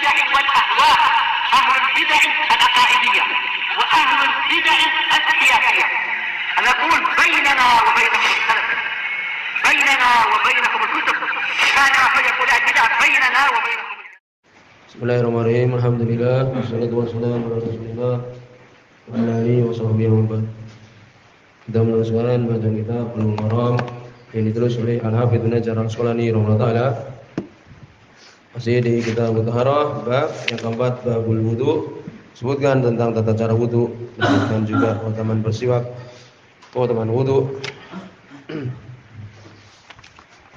البدع والأهواء، أهل البدع العقائدية وأهل البدع السياسية. نقول بيننا وبينكم السلف، بيننا وبينكم الكتب، كان فيقول البدع بيننا وبينكم. Bismillahirrahmanirrahim. Alhamdulillah, wassalatu wassalamu ala Rasulillah wa ala alihi wa sahbihi wa man. Kita meneruskan bacaan kitab Bulughul Maram yang ditulis oleh Al-Hafidz Ibnu Hajar Al-Asqalani rahimahullah taala. Masih di kitab Taharah, bab yang keempat, babul wudu. Sebutkan tentang tata cara wudu dan juga keutamaan bersiwak, keutamaan wudu.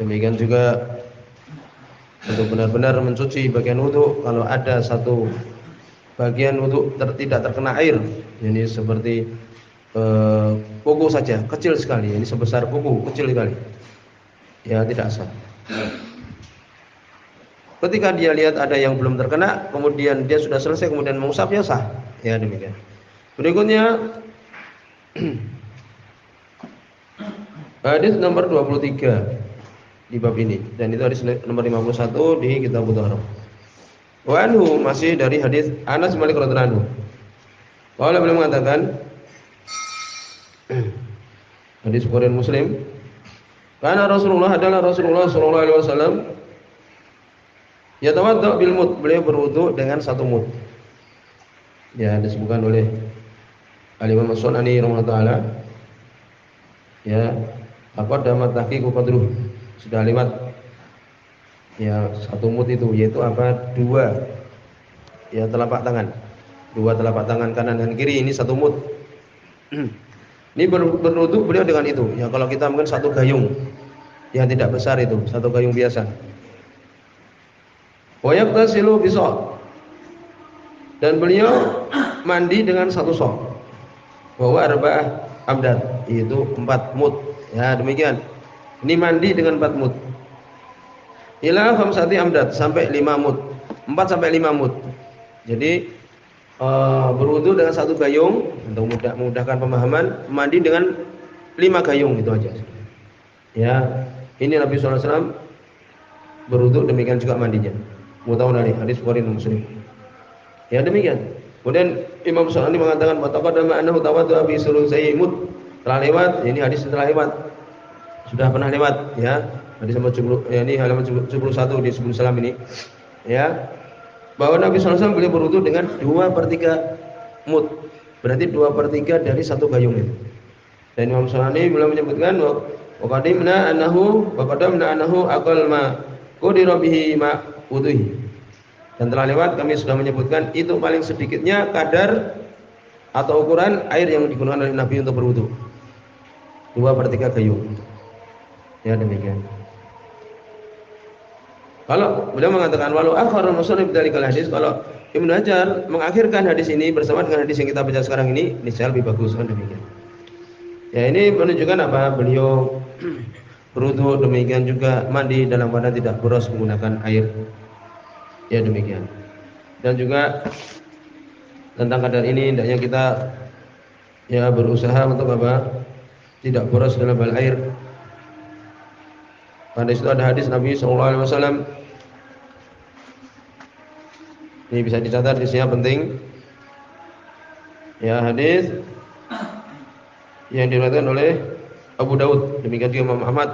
Demikian juga untuk benar-benar mencuci bagian wudu. Kalau ada satu bagian wudu tidak terkena air, ini seperti kuku saja, kecil sekali, ini sebesar kuku, kecil sekali, ya tidak sah. Ketika dia lihat ada yang belum terkena, kemudian dia sudah selesai, kemudian mengusap, ya sah. Ya demikian. Berikutnya hadis nomor 23 di bab ini, dan itu hadis nomor 51 di kitab Taharah. Wa anhu, masih dari hadis Anas bin Malik radhiyallahu anhu. Qala, beliau mengatakan, hadis Bukhari Muslim, karena Rasulullah adalah Rasulullah sallallahu alaihi wasallam yatawadda bil mud, beliau berwudu dengan satu mud. Ya, disebutkan oleh Al-Imam As-Sunani rahimahullah taala. Ya, aqaddama tahqiq qadruh, sudah lewat ya satu mud itu, yaitu apa? Dua ya telapak tangan, dua telapak tangan kanan dan kiri, ini satu mud. Ini berwudu beliau dengan itu. Ya kalau kita mungkin satu gayung yang tidak besar itu, satu gayung biasa. Wa yaqtasilu bisaq, dan beliau mandi dengan satu sok. Wa arba'ah amdad, yaitu 4 mud. Ya demikian. Ini mandi dengan 4 mud. Ila khamsati amdad, sampai 5 mud. 4 sampai 5 mud. Jadi berwudu dengan satu gayung, untuk memudahkan pemahaman, mandi dengan 5 gayung, itu aja. Ya, ini Nabi sallallahu alaihi wasallam berwudu, demikian juga mandinya. Muttafaqun alaih, hadis Bukhari dan Muslim. Ya demikian. Kemudian Imam Syafi'i mengatakan taqaddama annahu tawadda bi sulusai mud. Telah lewat, ini hadis telah lewat. Sudah pernah lewat ya. Hadis nomor 70, ya, ini halaman 71 di sebelum salam ini. Ya. Bahwa Nabi sallallahu alaihi wasallam beliau berwudu dengan 2/3 mud. Berarti 2/3 dari satu gayung itu. Dan Imam Syafi'i beliau menyebutkan wa qadimna annahu aqall ma qudira bihi ma wuduhi. Dan telah lewat kami sudah menyebutkan itu paling sedikitnya kadar atau ukuran air yang digunakan oleh Nabi untuk berwudu. 2/3 gayung. Ya demikian. Kalau beliau mengatakan walau akhar musannif dari hadis, kalau Ibnu Hajar mengakhirkan hadis ini bersama dengan hadis yang kita baca sekarang ini, niscaya lebih bagus, kan demikian. Ya ini menunjukkan apa? Beliau berwudu, demikian juga mandi dalam keadaan tidak boros menggunakan air. Ya demikian. Dan juga tentang kadar ini hendaknya kita ya berusaha untuk apa? Tidak boros dalam hal air. Pada situ ada hadis Nabi sallallahu alaihi wasallam. Ini bisa dicatat, isinya penting. Ya, hadis yang diriwayatkan oleh Abu Daud, demikian juga Imam Ahmad,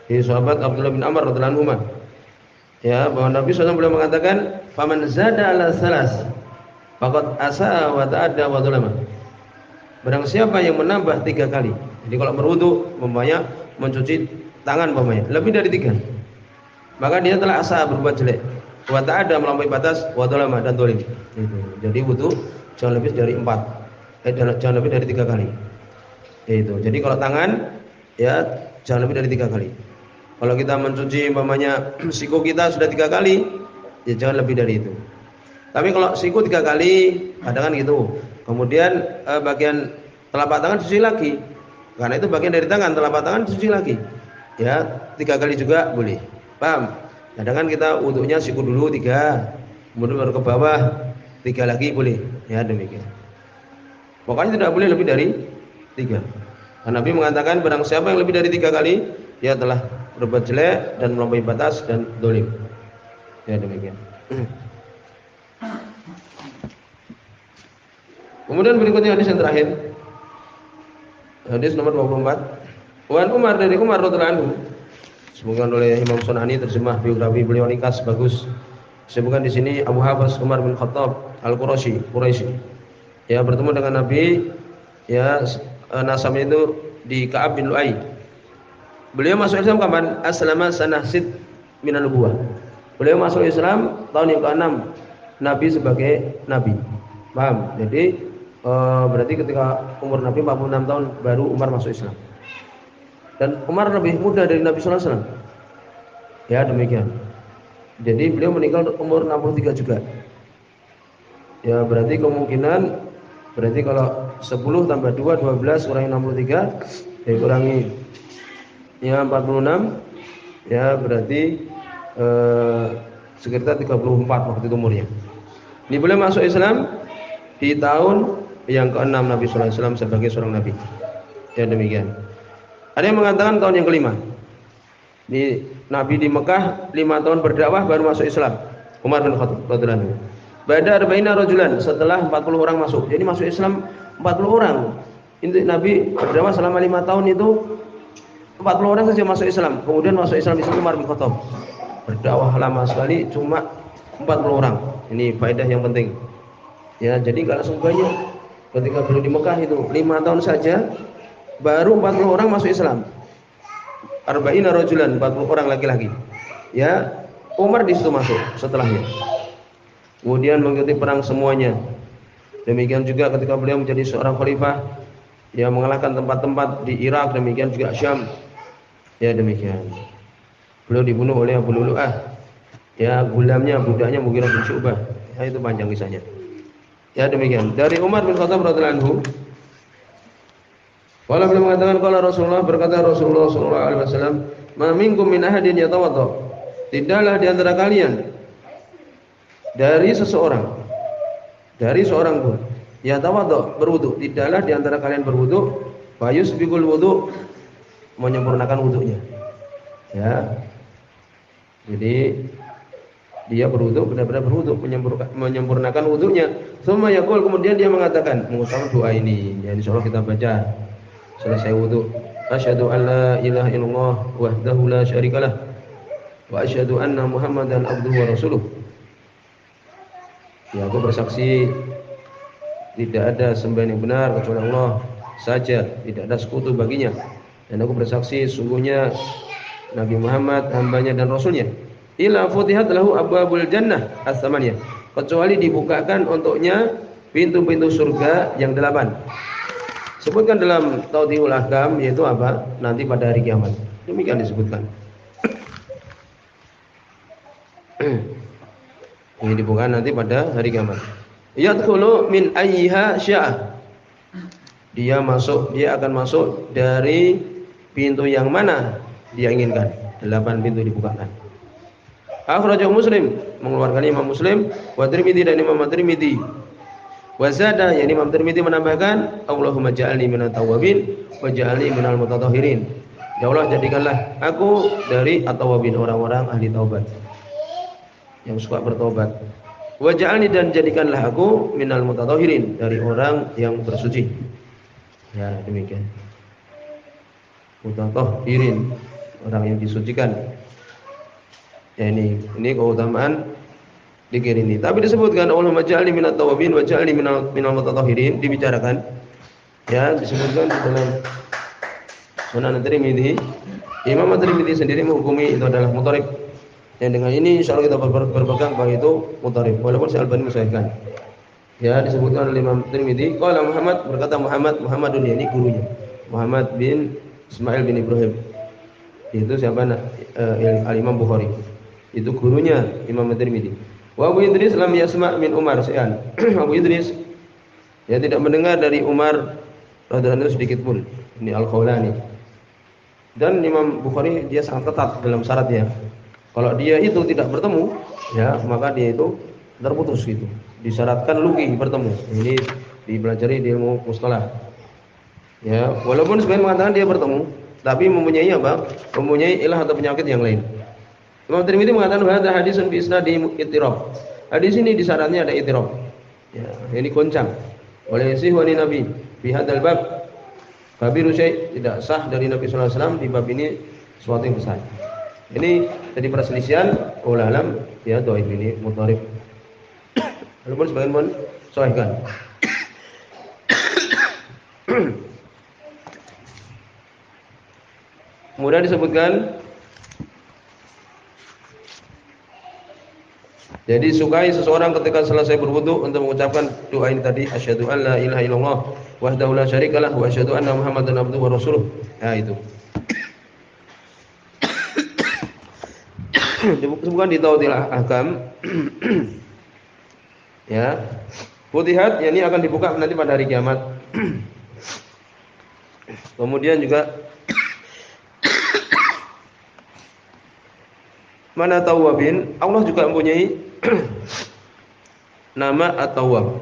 dari sahabat Abdullah bin Amr radhiyallahu anhu. Ya, bahwa Nabi SAW beliau mengatakan, "Faman zada ala salas faqad asa wa ta'adda wa dzalama." Barang siapa yang menambah 3 kali. Jadi kalau berwudu umpamanya mencuci tangan umpamanya lebih dari 3, maka dia telah asa, berbuat jelek. Wa ta'adda, melampaui batas, wa dzalama, dan zalim. Jadi wudu jangan lebih dari 4. Jangan lebih dari 3 kali. Itu. Jadi kalau tangan ya jangan lebih dari 3 kali. Kalau kita mencuci umpamanya siku kita sudah 3 kali, ya jangan lebih dari itu. Tapi kalau siku 3 kali, kadang kan gitu. Kemudian bagian telapak tangan cuci lagi. Karena itu bagian dari tangan, telapak tangan cuci lagi. Ya, 3 kali juga boleh. Paham? Kadang kan kita wudunya siku dulu 3, kemudian baru ke bawah 3 lagi boleh. Ya demikian. Pokoknya tidak boleh lebih dari 3. Karena Nabi mengatakan barang siapa yang lebih dari 3 kali, dia telah berbuat jelek dan melampaui batas dan zalim. Ya demikian. Kemudian berikutnya hadis yang terakhir. Hadis nomor 24. Wan Umar dari Umar radhiyallahu anhu. Disebutkan oleh Imam Sunani terjemah biografi beliau ringkas bagus. Disebutkan di sini Abu Hafs Umar bin Khattab Al-Quraisy. Ya bertemu dengan Nabi ya nasabnya itu di Ka'ab bin Lu'ay. Beliau masuk Islam kapan? Aslama sanah sid minan nubuwah. Beliau masuk Islam tahun yang ke-6 Nabi sebagai nabi. Paham? Jadi berarti ketika umur Nabi 46 tahun baru Umar masuk Islam. Dan Umar lebih muda dari Nabi sallallahu alaihi wasallam. Ya, demikian. Jadi beliau meninggal umur 63 juga. Ya, berarti kemungkinan berarti kalau 10 tambah 2 12 kurangi 63 dikurangi ya 46 ya berarti sekitar 34 waktu itu umurnya. Ini beliau masuk Islam di tahun yang ke-6 Nabi sallallahu alaihi wasallam sebagai seorang nabi. Ya demikian. Ada yang mengatakan tahun yang ke-5. Di Nabi di Mekah 5 tahun berdakwah baru masuk Islam. Umar bin Khattab radhiyallahu anhu. Ba'da arba'ina rajulan, setelah 40 orang masuk. Jadi masuk Islam 40 orang. Ini Nabi berdakwah selama 5 tahun itu 40 orang saja masuk Islam. Kemudian masuk Islam di Umar bin Khattab. Berdakwah lama sekali cuma 40 orang. Ini faedah yang penting. Ya, jadi kalau langsung banyak. Ketika beliau di Mekah itu 5 tahun saja baru 40 orang masuk Islam. Arba'ina rajulan, 40 orang laki-laki. Ya, Umar di situ masuk setelahnya. Kemudian mengikuti perang semuanya. Demikian juga ketika beliau menjadi seorang khalifah, ya mengalahkan tempat-tempat di Irak, demikian juga Syam. Ya demikian. Beliau dibunuh oleh Abu Lu'lu'ah. Ya, gulamnya, budaknya Mughirah bin Syu'bah. Ya, itu panjang kisahnya. Ya demikian. Dari Umar bin Khattab radhiyallahu anhu, kalau beliau mengatakan kalau Rasulullah berkata Rasulullah sallallahu alaihi wasallam, "Ma minkum min ahadin yatawadda." Tidaklah di antara kalian dari seorang pun yatawadda berwudu, tidaklah di antara kalian berwudu fayusbiqul wudu, menyempurnakan wudunya. Ya. Jadi dia berwudu, benar-benar berwudu, menyempurnakan wudunya. Tsumma yaqul, kemudian dia mengatakan, mengutamakan doa ini yang insyaallah kita baca selesai wudu. Asyhadu an la ilaha illallah wahdahu la syarikalah wa asyhadu anna Muhammadan abduhu wa rasuluh. Ya, aku bersaksi tidak ada sembahan yang benar kecuali Allah saja, tidak ada sekutu baginya. Dan aku bersaksi sungguhnya Nabi Muhammad hambanya dan rasulnya. Ila futihat lahu abwabul jannah as-samaniyah, kecuali dibukakan untuknya pintu-pintu surga yang 8. Sebutkan dalam Tawdihul Ahkam, yaitu apa? Nanti pada hari kiamat. Demikian disebutkan. Ini dibuka nanti pada hari kiamat. Yadkhulu min ayyiha syaa. Dia akan masuk dari pintu yang mana dia inginkan. 8 pintu dibukakan. Akhrajahu Muslim, mengeluarkan Imam Muslim, wa Tirmidzi dan Imam Tirmidzi. Wa zada, yani Imam Tirmidzi menambahkan, Allahumma ja'alni minat tawwabin wa ja'alni minal mutatahhirin. Ya Allah, jadikanlah aku dari at-tawwabin, orang-orang ahli taubat, yang suka bertobat. Wa ja'alni, dan jadikanlah aku minal mutatahhirin, dari orang yang bersuci. Ya, demikian. Mutatahhirin, orang yang disucikan. Ya, ini keutamaan dikir ini. Tapi disebutkan Allahumma ja'alni minat tawabin wa ja'alni minal mutatahhirin, dibicarakan. Ya, disebutkan di dalam Sunan Tirmidzi. Imam Tirmidzi sendiri menghukumi itu adalah mutharib. Yang dengan ini insyaallah kita berpegang bahwa itu mutharib. Walaupun Syekh Albani mensahihkan. Ya, disebutkan oleh Imam Tirmidzi, qala Muhammad, berkata Muhammadun, ini gurunya. Muhammad bin Ismail bin Ibrahim. Itu siapa? Al-Imam Bukhari. Itu gurunya Imam Tirmidzi. Wa Abu Idris lam yasma' min Umar syai'an. Abu Idris ya tidak mendengar dari Umar radhiyallahu anhu sedikit pun. Ini Al-Khawlani. Dan Imam Bukhari dia sangat ketat dalam syaratnya. Kalau dia itu tidak bertemu, ya maka dia itu terputus gitu. Disyaratkan luqih bertemu. Ini dipelajari di ilmu mustalah. Ya, walaupun sebagian mengatakan dia bertemu, tapi mempunyai apa? Mempunyai ilah atau penyakit yang lain. Imam Tirmidzi mengatakan hadza hadisun bi isnadi ittirab. Hadis ini di syaratnya ada ittirab. Ya, ini goncang. Wala yasihhu ani Nabi fi hadzal bab kabiru syai', tidak sah dari Nabi sallallahu alaihi wasallam di bab ini sesuatu yang besar. Ini jadi perselisihan ulama alam ya dhaif ini mudharib. Walaupun sebagian pun sahihkan. Kemudian disebutkan jadi sukai seseorang ketika selesai berwudu untuk mengucapkan doa ini tadi, asyhadu an la ilaha illallah wahdahu la syarikalah wa asyhadu anna muhammadan abduhu wa rasuluh. Ya itu. Disebutkan di Tawdil Ahkam. Ya. Futihat yakni akan dibuka nanti pada hari kiamat. Kemudian juga mana tawwabin, Allah juga mempunyai nama At-Tawwab.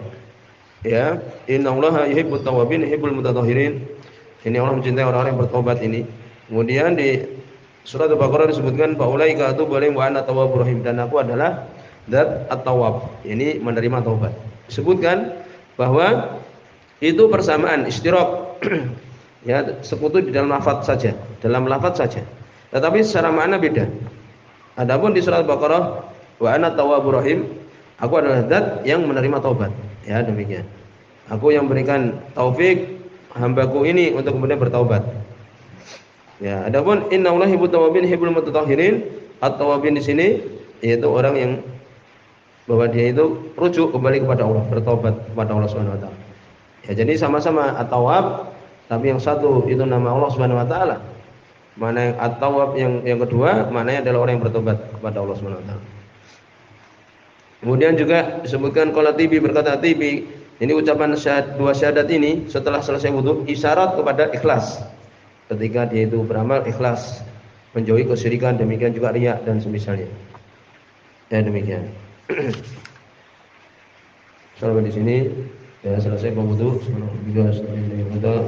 Ya, innallaha yuhibbut tawwabin yuhibbul mutatahhirin. Ini Allah mencintai orang-orang yang bertobat ini. Kemudian di surat Al-Baqarah disebutkan faulaika atubu alaihim wa ana tawwabur rahim, dan aku adalah zat At-Tawwab. Ini menerima taubat. Disebutkan bahwa itu persamaan istirak. Ya, sekutu di dalam lafaz saja, dalam lafaz saja. Tetapi secara makna beda. Adapun di surat Al-Baqarah wa ana tawwabur rahim, aku adalah zat yang menerima taubat. Ya, demikian. Aku yang berikan taufik hambaku ini untuk kemudian bertaubat. Ya, adapun innallaha yuhibbut tawwabin yuhibbul mutatahhirin. At-tawwabin di sini yaitu orang yang bahwa dia itu rujuk kembali kepada Allah, bertaubat kepada Allah Subhanahu wa taala. Ya, jadi sama-sama At-Tawwab, tapi yang satu itu nama Allah Subhanahu wa taala. Mana yang At-Tawwab yang kedua, maknanya adalah orang yang bertobat kepada Allah Subhanahu wa taala. Kemudian juga disebutkan qala Tibi, berkata Tibi, ini ucapan dua syahadat ini setelah selesai wudu isyarat kepada ikhlas. Ketika dia itu beramal ikhlas, menjauhi kesyirikan, demikian juga riya dan semisalnya. Ya, demikian. Sampai di sini ya selesai berwudu. Subhanallah.